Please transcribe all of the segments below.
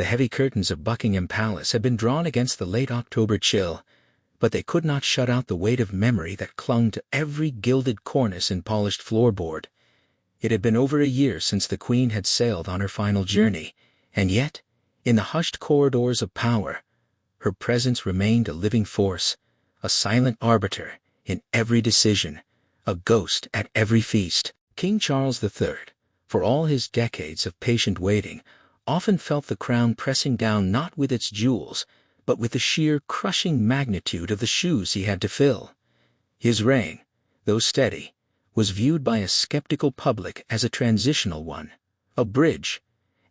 The heavy curtains of Buckingham Palace had been drawn against the late October chill, but they could not shut out the weight of memory that clung to every gilded cornice and polished floorboard. It had been over a year since the Queen had sailed on her final journey, and yet, in the hushed corridors of power, her presence remained a living force, a silent arbiter in every decision, a ghost at every feast. King Charles III, for all his decades of patient waiting, often felt the crown pressing down not with its jewels, but with the sheer crushing magnitude of the shoes he had to fill. His reign, though steady, was viewed by a skeptical public as a transitional one, a bridge,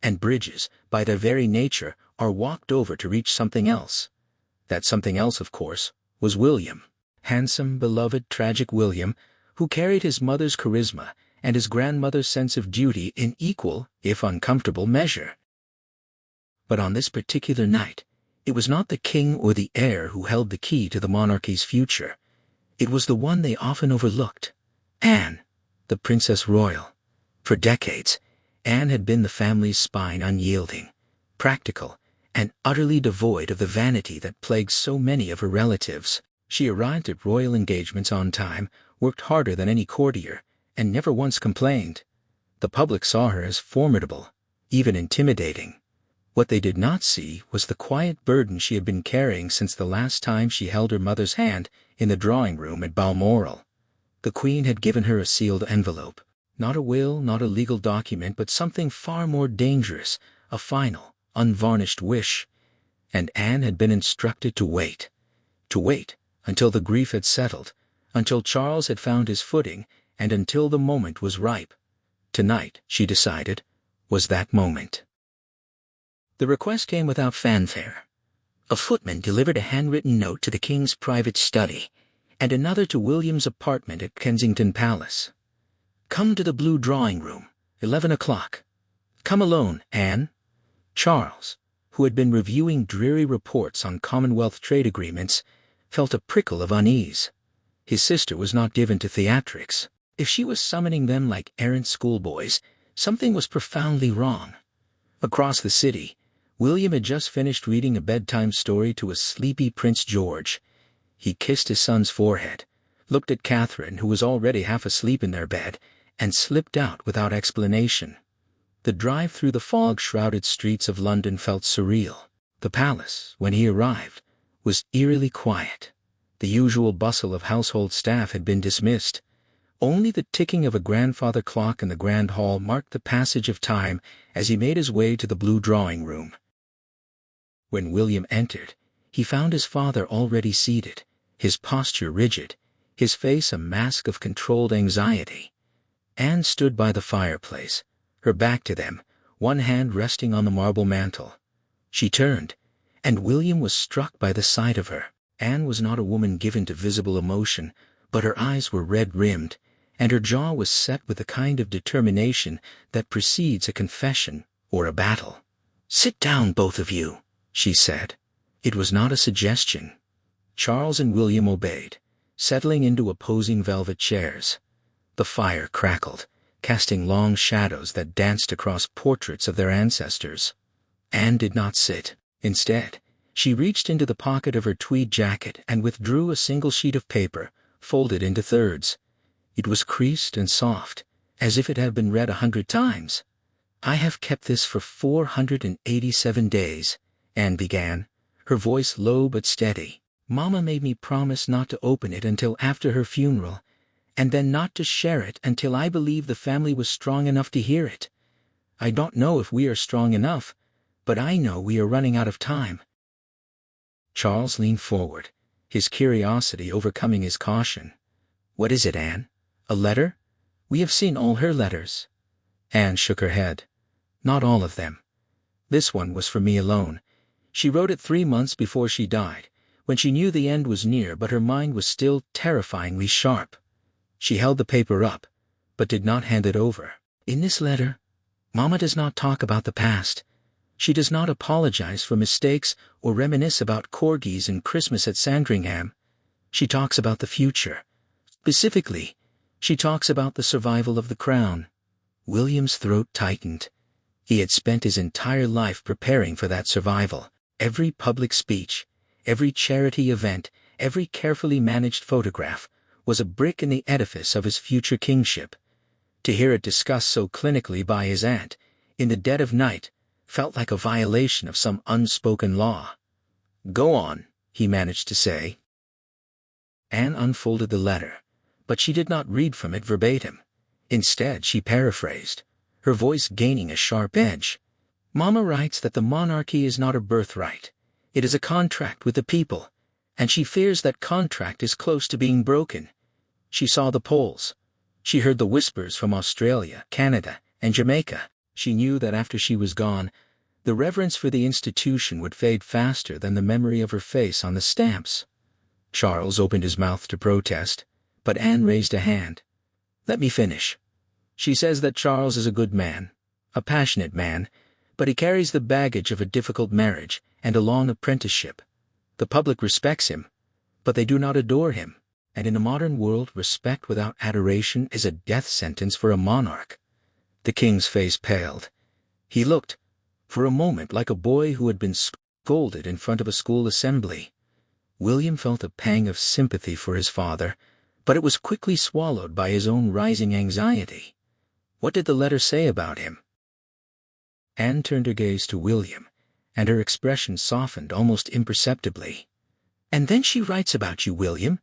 and bridges, by their very nature, are walked over to reach something else. That something else, of course, was William. Handsome, beloved, tragic William, who carried his mother's charisma and his grandmother's sense of duty in equal, if uncomfortable, measure. But on this particular night, it was not the king or the heir who held the key to the monarchy's future. It was the one they often overlooked: Anne, the Princess Royal. For decades, Anne had been the family's spine, unyielding, practical, and utterly devoid of the vanity that plagued so many of her relatives. She arrived at royal engagements on time, worked harder than any courtier, and never once complained. The public saw her as formidable, even intimidating. What they did not see was the quiet burden she had been carrying since the last time she held her mother's hand in the drawing-room at Balmoral. The Queen had given her a sealed envelope, not a will, not a legal document, but something far more dangerous, a final, unvarnished wish. And Anne had been instructed to wait until the grief had settled, until Charles had found his footing, and until the moment was ripe. Tonight, she decided, was that moment. The request came without fanfare. A footman delivered a handwritten note to the king's private study, and another to William's apartment at Kensington Palace. "Come to the blue drawing-room, 11 o'clock. Come alone, Anne." Charles, who had been reviewing dreary reports on Commonwealth trade agreements, felt a prickle of unease. His sister was not given to theatrics. If she was summoning them like errant schoolboys, something was profoundly wrong. Across the city, William had just finished reading a bedtime story to a sleepy Prince George. He kissed his son's forehead, looked at Catherine, who was already half asleep in their bed, and slipped out without explanation. The drive through the fog-shrouded streets of London felt surreal. The palace, when he arrived, was eerily quiet. The usual bustle of household staff had been dismissed. Only the ticking of a grandfather clock in the grand hall marked the passage of time as he made his way to the blue drawing-room. When William entered, he found his father already seated, his posture rigid, his face a mask of controlled anxiety. Anne stood by the fireplace, her back to them, one hand resting on the marble mantel. She turned, and William was struck by the sight of her. Anne was not a woman given to visible emotion, but her eyes were red-rimmed, and her jaw was set with the kind of determination that precedes a confession or a battle. "Sit down, both of you," she said. It was not a suggestion. Charles and William obeyed, settling into opposing velvet chairs. The fire crackled, casting long shadows that danced across portraits of their ancestors. Anne did not sit. Instead, she reached into the pocket of her tweed jacket and withdrew a single sheet of paper, folded into thirds. It was creased and soft, as if it had been read 100 times. "I have kept this for 487 days, Anne began, her voice low but steady. "Mama made me promise not to open it until after her funeral, and then not to share it until I believed the family was strong enough to hear it. I don't know if we are strong enough, but I know we are running out of time." Charles leaned forward, his curiosity overcoming his caution. "What is it, Anne? A letter? We have seen all her letters." Anne shook her head. "Not all of them. This one was for me alone. She wrote it 3 months before she died, when she knew the end was near, but her mind was still terrifyingly sharp." She held the paper up, but did not hand it over. "In this letter, Mama does not talk about the past. She does not apologize for mistakes or reminisce about corgis and Christmas at Sandringham. She talks about the future. Specifically, she talks about the survival of the crown." William's throat tightened. He had spent his entire life preparing for that survival. Every public speech, every charity event, every carefully managed photograph was a brick in the edifice of his future kingship. To hear it discussed so clinically by his aunt, in the dead of night, felt like a violation of some unspoken law. "Go on," he managed to say. Anne unfolded the letter, but she did not read from it verbatim. Instead, she paraphrased, her voice gaining a sharp edge. "Mama writes that the monarchy is not a birthright. It is a contract with the people, and she fears that contract is close to being broken. She saw the polls. She heard the whispers from Australia, Canada, and Jamaica. She knew that after she was gone, the reverence for the institution would fade faster than the memory of her face on the stamps." Charles opened his mouth to protest, but Anne raised a hand. "Let me finish. She says that Charles is a good man, a passionate man, but he carries the baggage of a difficult marriage and a long apprenticeship. The public respects him, but they do not adore him, and in a modern world, respect without adoration is a death sentence for a monarch." The king's face paled. He looked, for a moment, like a boy who had been scolded in front of a school assembly. William felt a pang of sympathy for his father, but it was quickly swallowed by his own rising anxiety. What did the letter say about him? Anne turned her gaze to William, and her expression softened almost imperceptibly. "And then she writes about you, William.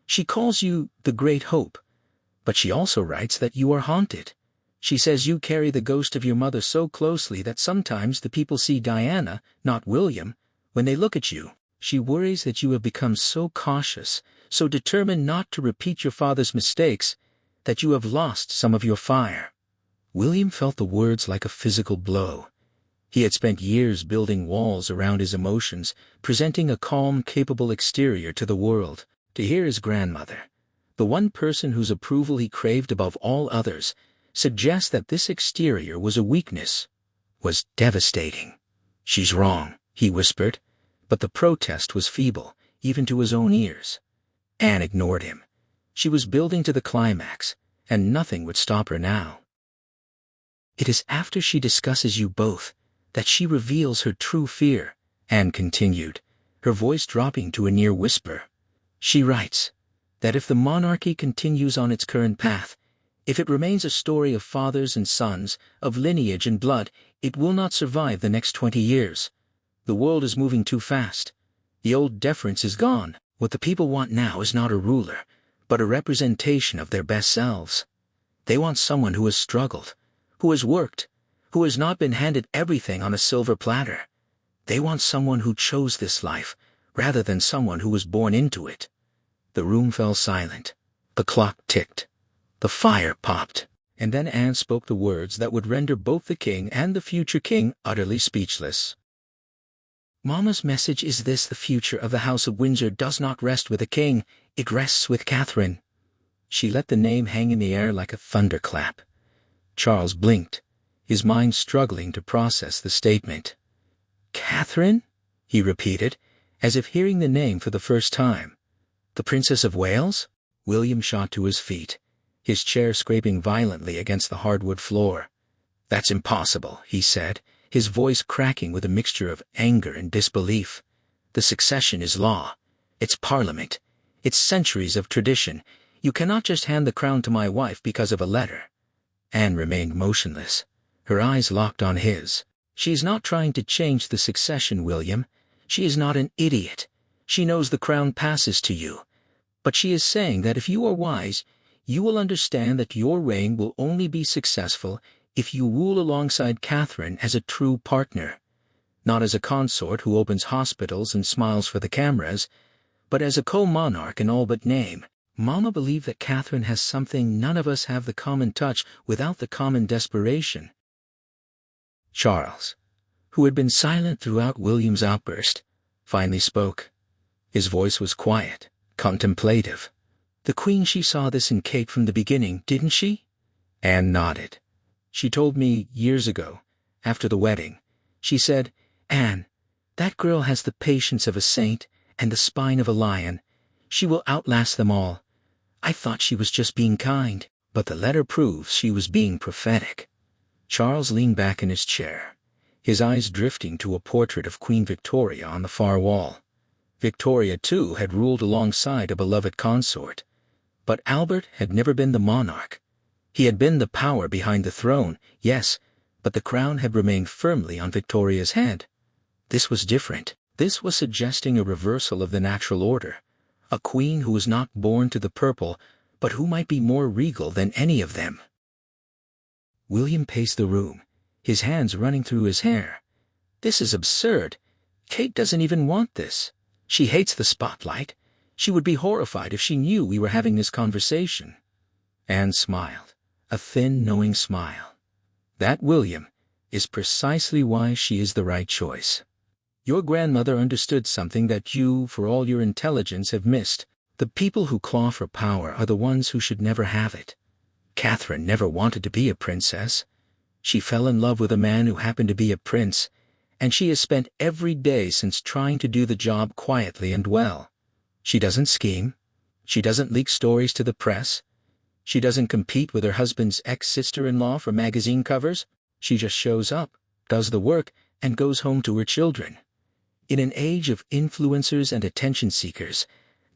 She calls you the Great Hope, but she also writes that you are haunted. She says you carry the ghost of your mother so closely that sometimes the people see Diana, not William, when they look at you. She worries that you have become so cautious, so determined not to repeat your father's mistakes, that you have lost some of your fire." William felt the words like a physical blow. He had spent years building walls around his emotions, presenting a calm, capable exterior to the world. To hear his grandmother, the one person whose approval he craved above all others, suggest that this exterior was a weakness, was devastating. "She's wrong," he whispered, but the protest was feeble, even to his own ears. Anne ignored him. She was building to the climax, and nothing would stop her now. "It is after she discusses you both that she reveals her true fear," Anne continued, her voice dropping to a near whisper. "She writes that if the monarchy continues on its current path, if it remains a story of fathers and sons, of lineage and blood, it will not survive the next 20 years. The world is moving too fast. The old deference is gone. What the people want now is not a ruler, but a representation of their best selves. They want someone who has struggled, who has worked, who has not been handed everything on a silver platter. They want someone who chose this life, rather than someone who was born into it." The room fell silent. The clock ticked. The fire popped. And then Anne spoke the words that would render both the king and the future king utterly speechless. "Mama's message is this: the future of the House of Windsor does not rest with the king, it rests with Catherine." She let the name hang in the air like a thunderclap. Charles blinked, his mind struggling to process the statement. "Catherine?" he repeated, as if hearing the name for the first time. "The Princess of Wales?" William shot to his feet, his chair scraping violently against the hardwood floor. "That's impossible," he said, his voice cracking with a mixture of anger and disbelief. "The succession is law. It's parliament. It's centuries of tradition. You cannot just hand the crown to my wife because of a letter." Anne remained motionless, her eyes locked on his. "She is not trying to change the succession, William. She is not an idiot. She knows the crown passes to you. But she is saying that if you are wise, you will understand that your reign will only be successful if you rule alongside Catherine as a true partner. Not as a consort who opens hospitals and smiles for the cameras, but as a co-monarch in all but name. Mama believed that Catherine has something none of us have, the common touch without the common desperation." Charles, who had been silent throughout William's outburst, finally spoke. His voice was quiet, contemplative. "The Queen, she saw this in Kate from the beginning, didn't she?" Anne nodded. "She told me years ago, after the wedding. She said, 'Anne, that girl has the patience of a saint and the spine of a lion. She will outlast them all.' I thought she was just being kind, but the letter proves she was being prophetic." Charles leaned back in his chair, his eyes drifting to a portrait of Queen Victoria on the far wall. Victoria, too, had ruled alongside a beloved consort. But Albert had never been the monarch. He had been the power behind the throne, yes, but the crown had remained firmly on Victoria's head. This was different. This was suggesting a reversal of the natural order. A queen who was not born to the purple, but who might be more regal than any of them. William paced the room, his hands running through his hair. This is absurd. Kate doesn't even want this. She hates the spotlight. She would be horrified if she knew we were having this conversation. Anne smiled, a thin, knowing smile. That, William, is precisely why she is the right choice. Your grandmother understood something that you, for all your intelligence, have missed. The people who claw for power are the ones who should never have it. Catherine never wanted to be a princess. She fell in love with a man who happened to be a prince, and she has spent every day since trying to do the job quietly and well. She doesn't scheme. She doesn't leak stories to the press. She doesn't compete with her husband's ex-sister-in-law for magazine covers. She just shows up, does the work, and goes home to her children. In an age of influencers and attention seekers,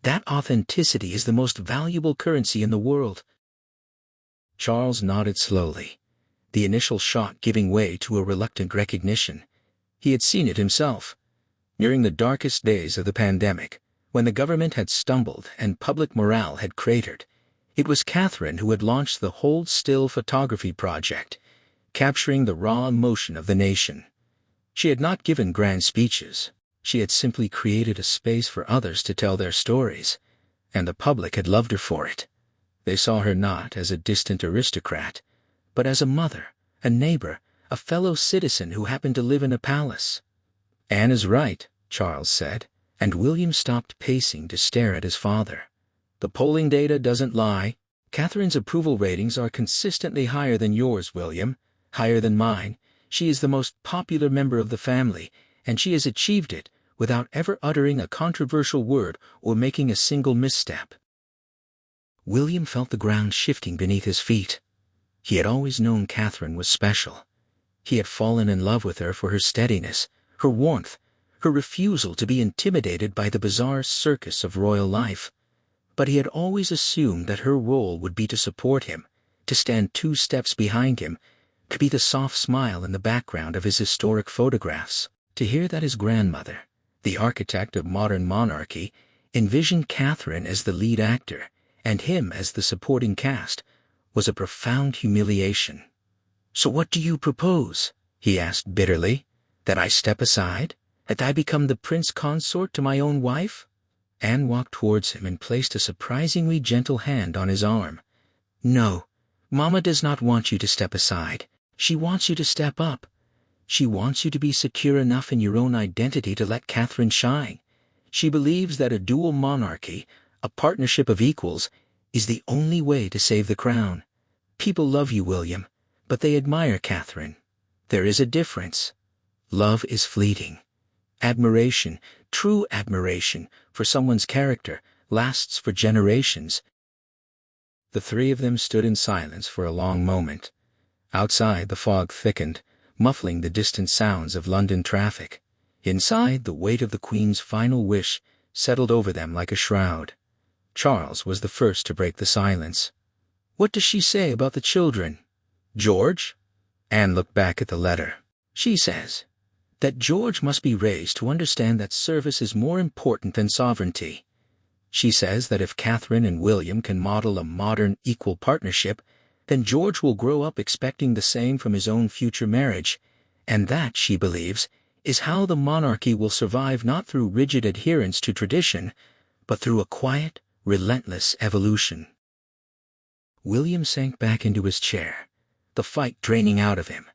that authenticity is the most valuable currency in the world. Charles nodded slowly, the initial shock giving way to a reluctant recognition. He had seen it himself. During the darkest days of the pandemic, when the government had stumbled and public morale had cratered, it was Catherine who had launched the Hold Still photography project, capturing the raw emotion of the nation. She had not given grand speeches. She had simply created a space for others to tell their stories, and the public had loved her for it. They saw her not as a distant aristocrat, but as a mother, a neighbor, a fellow citizen who happened to live in a palace. Anne is right, Charles said, and William stopped pacing to stare at his father. The polling data doesn't lie. Catherine's approval ratings are consistently higher than yours, William, higher than mine. She is the most popular member of the family, and she has achieved it without ever uttering a controversial word or making a single misstep. William felt the ground shifting beneath his feet. He had always known Catherine was special. He had fallen in love with her for her steadiness, her warmth, her refusal to be intimidated by the bizarre circus of royal life. But he had always assumed that her role would be to support him, to stand 2 steps behind him, to be the soft smile in the background of his historic photographs. To hear that his grandmother, the architect of modern monarchy, envisioned Catherine as the lead actor and him as the supporting cast was a profound humiliation. "So what do you propose?" he asked bitterly. "That I step aside? That I become the prince consort to my own wife?" Anne walked towards him and placed a surprisingly gentle hand on his arm. "No, Mama does not want you to step aside. She wants you to step up. She wants you to be secure enough in your own identity to let Catherine shine. She believes that a dual monarchy, a partnership of equals, is the only way to save the crown. People love you, William, but they admire Catherine. There is a difference. Love is fleeting. Admiration, true admiration, for someone's character, lasts for generations." The 3 of them stood in silence for a long moment. Outside, the fog thickened, muffling the distant sounds of London traffic. Inside, the weight of the Queen's final wish settled over them like a shroud. Charles was the first to break the silence. "What does she say about the children?" "George?" Anne looked back at the letter. "She says that George must be raised to understand that service is more important than sovereignty. She says that if Catherine and William can model a modern, equal partnership, then George will grow up expecting the same from his own future marriage, and that, she believes, is how the monarchy will survive, not through rigid adherence to tradition, but through a quiet, relentless evolution." William sank back into his chair, the fight draining out of him.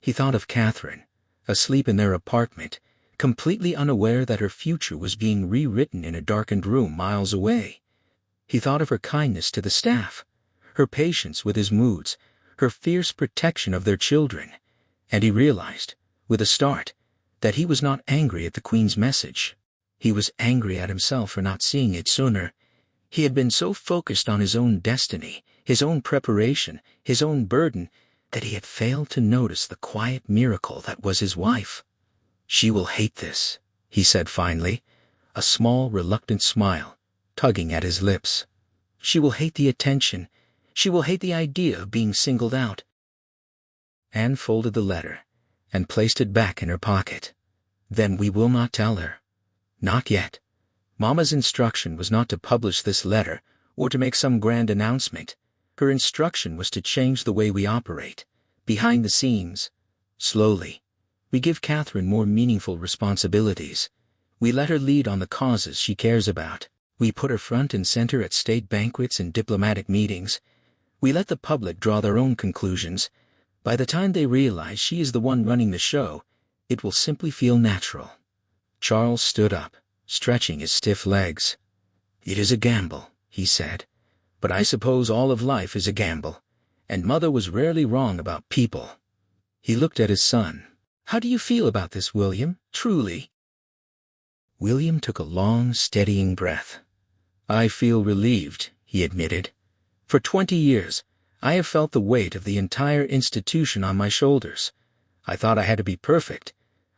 He thought of Catherine, asleep in their apartment, completely unaware that her future was being rewritten in a darkened room miles away. He thought of her kindness to the staff, her patience with his moods, her fierce protection of their children, and he realized, with a start, that he was not angry at the Queen's message. He was angry at himself for not seeing it sooner. He had been so focused on his own destiny, his own preparation, his own burden, that he had failed to notice the quiet miracle that was his wife. "She will hate this," he said finally, a small, reluctant smile tugging at his lips. "She will hate the attention. She will hate the idea of being singled out." Anne folded the letter and placed it back in her pocket. "Then we will not tell her." "Not yet. Mama's instruction was not to publish this letter or to make some grand announcement. Her instruction was to change the way we operate, behind the scenes. Slowly, we give Catherine more meaningful responsibilities. We let her lead on the causes she cares about. We put her front and center at state banquets and diplomatic meetings. We let the public draw their own conclusions. By the time they realize she is the one running the show, it will simply feel natural." Charles stood up, stretching his stiff legs. "It is a gamble," he said, "but I suppose all of life is a gamble, and Mother was rarely wrong about people." He looked at his son. "How do you feel about this, William, truly?" William took a long, steadying breath. "I feel relieved," he admitted. "For 20 years, I have felt the weight of the entire institution on my shoulders. I thought I had to be perfect.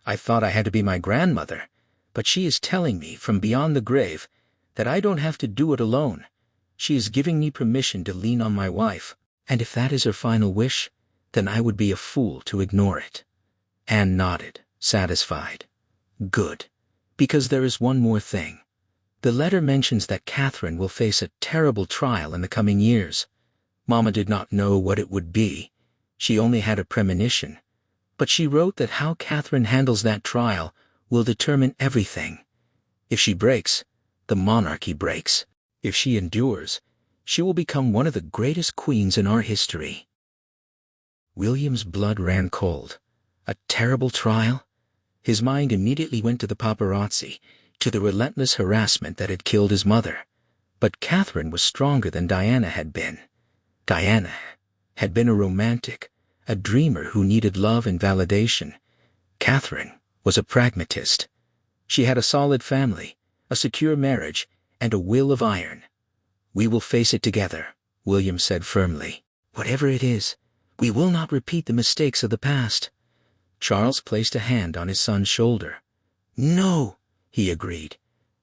I thought I had to be my grandmother. But she is telling me from beyond the grave that I don't have to do it alone. She is giving me permission to lean on my wife, and if that is her final wish, then I would be a fool to ignore it." Anne nodded, satisfied. "Good. Because there is one more thing. The letter mentions that Catherine will face a terrible trial in the coming years. Mama did not know what it would be. She only had a premonition. But she wrote that how Catherine handles that trial will determine everything. If she breaks, the monarchy breaks. If she endures, she will become one of the greatest queens in our history." William's blood ran cold. A terrible trial? His mind immediately went to the paparazzi, to the relentless harassment that had killed his mother. But Catherine was stronger than Diana had been. Diana had been a romantic, a dreamer who needed love and validation. Catherine was a pragmatist. She had a solid family, a secure marriage, and a will of iron. "We will face it together," William said firmly. "Whatever it is, we will not repeat the mistakes of the past." Charles placed a hand on his son's shoulder. "No," he agreed.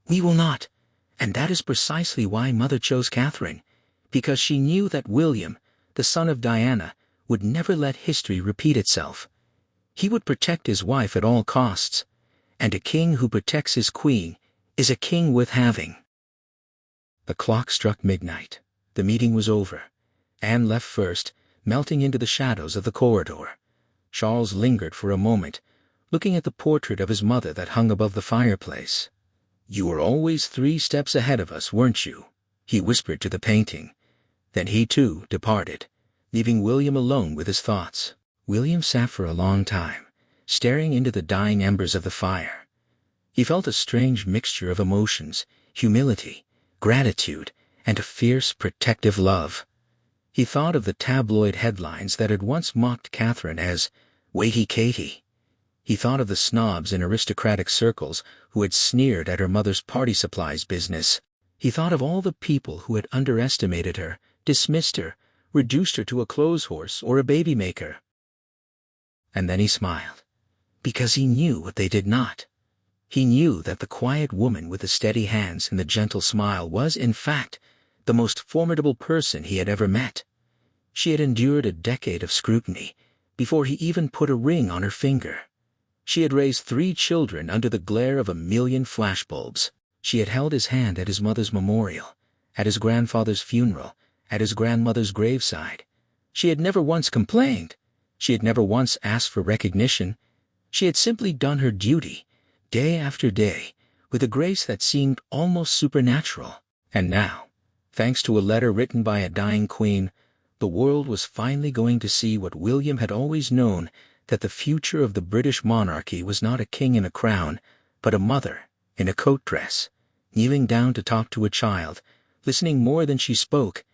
"We will not. And that is precisely why Mother chose Catherine, because she knew that William, the son of Diana, would never let history repeat itself. He would protect his wife at all costs, and a king who protects his queen is a king worth having." The clock struck midnight. The meeting was over. Anne left first, melting into the shadows of the corridor. Charles lingered for a moment, looking at the portrait of his mother that hung above the fireplace. "You were always 3 steps ahead of us, weren't you?" he whispered to the painting. Then he too departed, leaving William alone with his thoughts. William sat for a long time, staring into the dying embers of the fire. He felt a strange mixture of emotions, humility, gratitude, and a fierce, protective love. He thought of the tabloid headlines that had once mocked Catherine as "Waity Katie." He thought of the snobs in aristocratic circles who had sneered at her mother's party supplies business. He thought of all the people who had underestimated her, dismissed her, reduced her to a clothes horse or a baby maker. And then he smiled, because he knew what they did not. He knew that the quiet woman with the steady hands and the gentle smile was, in fact, the most formidable person he had ever met. She had endured a decade of scrutiny before he even put a ring on her finger. She had raised 3 children under the glare of 1,000,000 flashbulbs. She had held his hand at his mother's memorial, at his grandfather's funeral, at his grandmother's graveside. She had never once complained. She had never once asked for recognition. She had simply done her duty, day after day, with a grace that seemed almost supernatural. And now, thanks to a letter written by a dying queen, the world was finally going to see what William had always known, that the future of the British monarchy was not a king in a crown, but a mother in a coat dress, kneeling down to talk to a child, listening more than she spoke,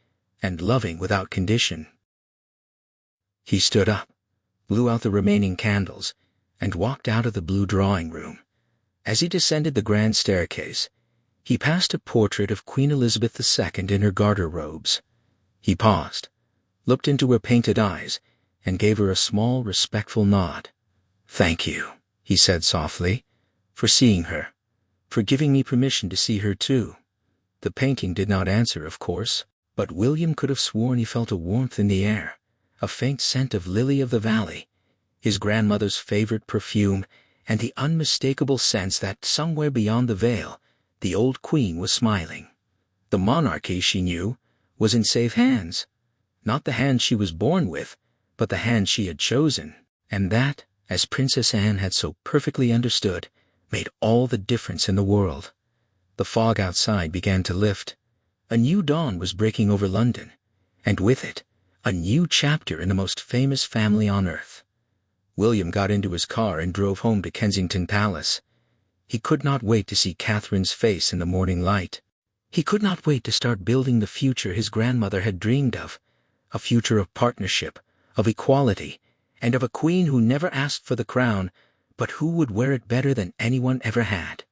and loving without condition. He stood up, blew out the remaining candles, and walked out of the blue drawing room. As he descended the grand staircase, he passed a portrait of Queen Elizabeth II in her garter robes. He paused, looked into her painted eyes, and gave her a small, respectful nod. "Thank you," he said softly, "for seeing her, for giving me permission to see her too." The painting did not answer, of course, but William could have sworn he felt a warmth in the air, a faint scent of lily of the valley, his grandmother's favorite perfume, and the unmistakable sense that somewhere beyond the veil, the old queen was smiling. The monarchy, she knew, was in safe hands. Not the hands she was born with, but the hands she had chosen, and that, as Princess Anne had so perfectly understood, made all the difference in the world. The fog outside began to lift. A new dawn was breaking over London, and with it, a new chapter in the most famous family on earth. William got into his car and drove home to Kensington Palace. He could not wait to see Catherine's face in the morning light. He could not wait to start building the future his grandmother had dreamed of, a future of partnership, of equality, and of a queen who never asked for the crown, but who would wear it better than anyone ever had.